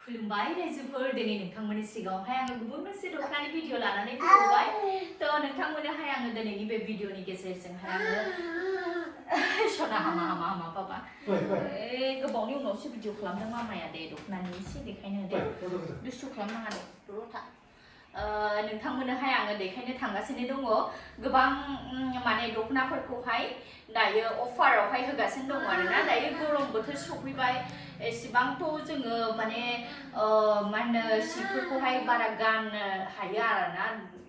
खुलुमबाय रायजोफोर दिनै नोंथांमोननि सिगाङावहाय आङो गुबुन मोनसे दखनानि भिडिअ लानानै फैबाय थ' नोंथांमोननोहाय आङो दिनैनि बे भिडिअनि गेजेरजोंहाय आङो सना हामा बाबा गोबावनि उनावसो भिडिअ खालामदों मामाया दे दखनानि एसे देखायनो दे दुस्थु खालामनाङा दे र'था नोंथांमोननोहाय आङो देखायनो थांगासिनो दङ गोबां माने दखनाफोरखौहाय दायो अफारावहाय होगासिनो दङ आरोना दायो गरम बोथोर सफैबाय एसेबांथ' जोङो माने मा होनो सिफोरखौहाय बारा गाननो हायो आरोना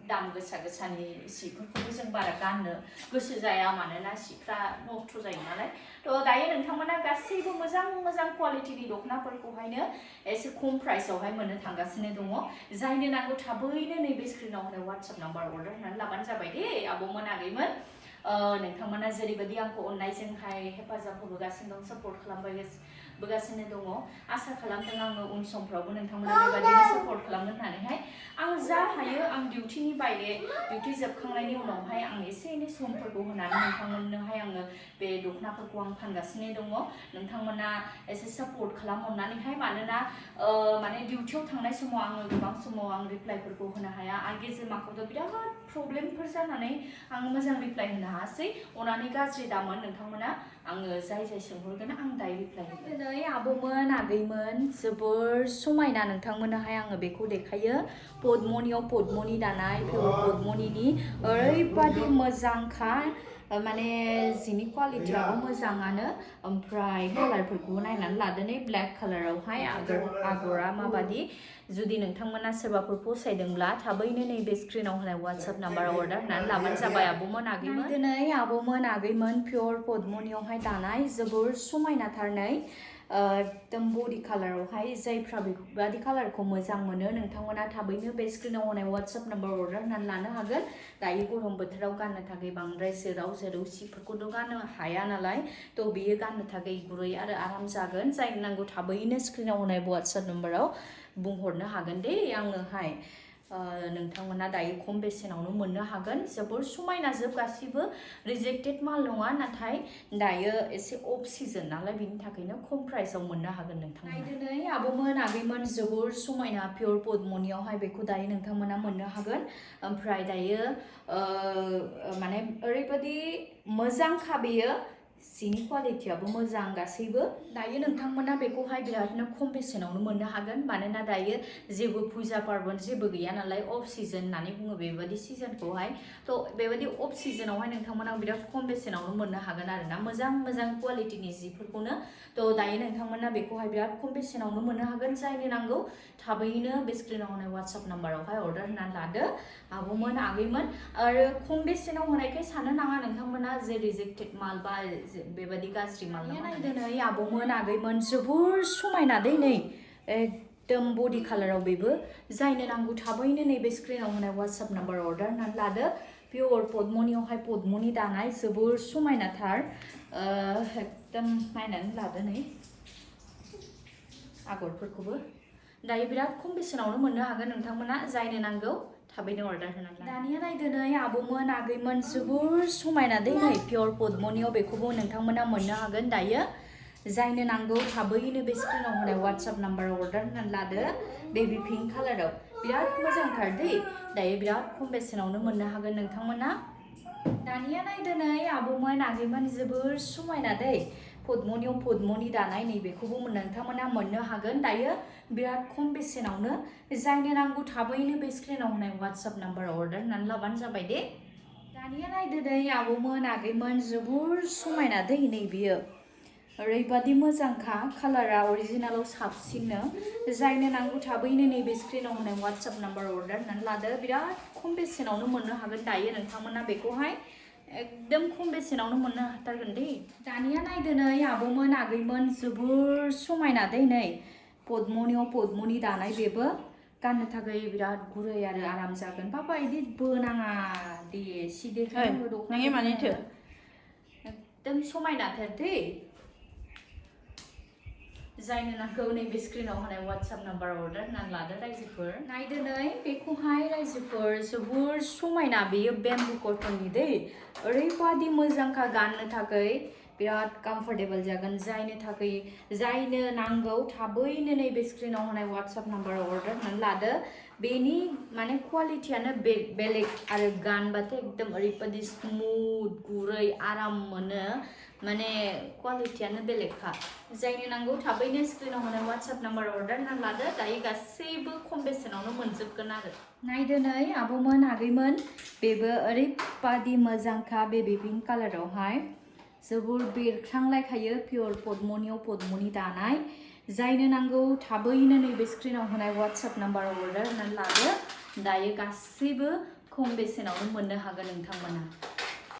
दाम गोसानि सिफोरखौबो जों बारा गाननो गोसो जाया मानोना सिफ्रा नस्थ' जायो नालाय थ' दायो नोंथांमोना गासैबो मोजां क्वालिटिनि दखनाफोरखौहायनो एसे खम प्राइसआवहाय मोननो थांगासिनो दङ जायनो नांगौ थाबैनो नैबे स्क्रिनाव होनाय WhatsApp नाम्बार अर्डार होनानै लाबानो जाबाय दे आब'मोन आगैमोन नोंथांमोना जेरैबायदि आंखौ अननायजोंहाय हेफाजाब होबोगासिनो दं सापर्ट खालामबोगासिनो दङ आसा खालामदों आङो उन समफ्रावबो नोंथांमोना बेबायदिनो सापर्ट खालामगोन होननानैहाय आं जा हायो आं डिउटिनि बायदे डिउटि जोबखांनायनि उनावहाय आं एसे एनै समफोरखौ होनानै नोंथांमोननोहाय आङो बे दखनाफोरखौ आं फानगासिनो दङ नोंथांमोना एसे सापर्ट खालामहरनानैहाय मानोना माने डिउटियाव थांनाय समाव आङो गोबां समाव आं रिप्लाइफोरखौ होनो हाया आरो गेजेर माखायावथ' बिराद प्रब्लेमफोर जानानै आं मोजां रिप्लाइ होनो हायासै अनानै गाज्रि दामोन नोंथांमोना आङो जाय सोंहरगोन आं दायो रिप्लाइ होगोन दिनै आब'मोन आगैमोन जोबोर समायना नोंथांमोननोहाय आङो बेखौ देखायो पद्मनियाव पद्मनि दानाय पद्मनिनि ओरैबादि मोजांखा माने जिनि क्वालिटियाबो मोजाङानो ओमफ्राय कालारफोरखौबो नायनानै लादो नै ब्लेक कालारावहाय आगरा माबादि जुदि नोंथांमोना सोरबाफोर फसायदोंब्ला थाबैनो नैबे स्क्रिनाव होनाय WhatsApp नाम्बाराव अर्डार होनानै लाबानो जाबाय आब'मोन आगैमोन दिनै आब'मोन आगैमोन पियर पद्मनियावहाय दानाय जोबोर समायनाथार नै एकदम बडि कालारावहाय जायफ्रा बेबादि कालारखौ मोजां मोनो नोंथांमोना थाबैनो बे स्क्रिनाव होनाय WhatsApp नाम्बार अर्डार होनानै लानो हागोन दायो गरम बोथोराव गाननो थाखाय बांद्राय जोराव सिफोरखौथ' गाननो हाया नालाय थ' बियो गाननो थाखाय गुरै आरो आराम जागोन जायनो नांगौ थाबैनो स्क्रिनाव होनाय WhatsApp नाम्बाराव बुंहरनो हागोन दे आङोहाय नोंथांमोना दायो खम बेसेनावनो मोननो हागोन जोबोर समायना जोब गासिबो रिजेक्टेड माल नङा नाथाय दायो एसे अफ सिजन नालाय बिनि थाखायनो खम प्राइसआव मोननो हागोन नोंथांमोना दिनै आब'मोन आगैमोन जोबोर समायना पियर पद्मनियावहाय बेखौ दायो नोंथांमोना मोननो हागोन ओमफ्राय दायो माने ओरैबादि मोजांखा बेयो जिनि क्वालिटियाबो मोजां गासैबो दायो नोंथांमोना बेखौहाय बिरादनो खम बेसेनावनो मोननो हागोन मानोना दायो जेबो फुजा पार्बन जेबो गैया नालाय अफ सिजन होननानै बुङो बेबायदि सिजनखौहाय थ' बेबायदि अफ सिजनावहाय नोंथांमोना बिराद खम बेसेनावनो मोननो हागोन आरोना मोजां क्वालिटिनि जिफोरखौनो थ' दायो नोंथांमोना बेखौहाय बिराद खम बेसेनावनो मोननो हागोन जायनो नांगौ थाबैनो बे स्क्रिनाव होनाय WhatsApp नाम्बारावहाय अर्डार होनानै लादो आब'मोन आगैमोन आरो खम बेसेनाव होनायखाय साननो नाङा नोंथांमोना जे रिजेक्टेड माल बा बेबायदि गाज्रि माल दिनै आब'मोन आगैमोन जोबोर समायना दै नै एकदम बडि कालाराव बेबो जायनो नांगौ थाबैनो नैबे स्क्रिनाव होनाय WhatsApp नाम्बार अर्डार होनानै लादो पियर पद्मनियावहाय पद्मनि दानाय जोबोर समायनाथार एकदम नायनानै लादो नै आगरफोरखौबो दायो बिराद खम बेसेनावनो मोननो हागोन नोंथांमोना जायनो नांगौ थाबैनो अर्डार होनानै दानिया नायदो नै आब'मोन आगैमोन जोबोर समायना दै नै पियर पद्मनियाव बेखौबो नोंथांमोना मोननो हागोन दायो जायनो नांगौ थाबैनो बे स्क्रिनाव होनाय WhatsApp नाम्बाराव अर्डार होनानै लादो बेबी पिंक कालाराव बिराद मोजांथार दै दायो बिराद खम बेसेनावनो मोननो हागोन नोंथांमोना दानिया नायदो नै आब'मोन आगैमोन जोबोर समायना दै पद्मनियाव पद्मनि दानाय नैबेखौबो नोंथांमोना मोननो हागोन दायो बिराद खम बेसेनावनो जायनो नांगौ थाबैनो बे स्क्रिनाव होनाय WhatsApp नाम्बाराव अर्डार होनानै लाबानो जाबाय दे दानिया नायदो नै आब'मोन आगैमोन जोबोर समायना दै नै बियो ओरैबादि मोजांखा कालारा अरिजिनालाव साबसिननो जायनो नांगौ थाबैनो नैबे स्क्रिनाव होनाय WhatsApp नाम्बार अर्डार होनानै लादो बिराद खम बेसेनावनो मोननो हागोन दायो नोंथांमोना बेखौहाय एकदम खम बेसेनावनो मोननो हाथारगोन दे दानिया नायदो नै आब'मोन आगैमोन जोबोर समायना दै नै पद्मनियाव पद्मनि दानाय बेबो गाननो थाखाय बिराद गुरै आरो आराम जागोन पापा इदि बोनाङा दे सिदे खालामो दखना मानेथो एकदम समायनाथार दै जायनो नांगौ नैबे स्क्रिनाव होनाय WhatsApp नाम्बार अर्डार होनानै लादो रायजोफोर नायदो नै बेखौहाय रायजोफोर जोबोर समायना बेयो बेम्बु कटननि दै ओरैबादि मोजांखा गाननो थाखाय बिराद कम्फर्टेबल जागोन जायनो नांगौ थाबैनो नैबे स्क्रिनाव होनाय WhatsApp नाम्बाराव अर्डार होनानै लादो बेनि माने क्वालिटियानो बेलेग आरो गानबाथाय एकदम ओरैबायदि स्मुथ गुरै आराम मोनो माने क्वालिटियानो बेलेगखा जायनो नांगौ थाबैनो स्क्रिनाव होनाय WhatsApp नाम्बाराव अर्डार होनानै लादो दायो गासैबो खम बेसेनावनो मोनजोबगोन आरो नायदो नै आब'मोन आगैमोन बेबो ओरैबादि मोजांखा बेबी पिंक कालारावहाय जोबोर बेरखांलायखायो पियर पद्मनि दानाय जायनो नांगौ थाबैनो नैबे स्क्रिनाव होनाय WhatsApp नाम्बाराव अर्डार होनानै लादो दायो गासैबो खम बेसेनावनो मोननो हागोन नोंथांमोना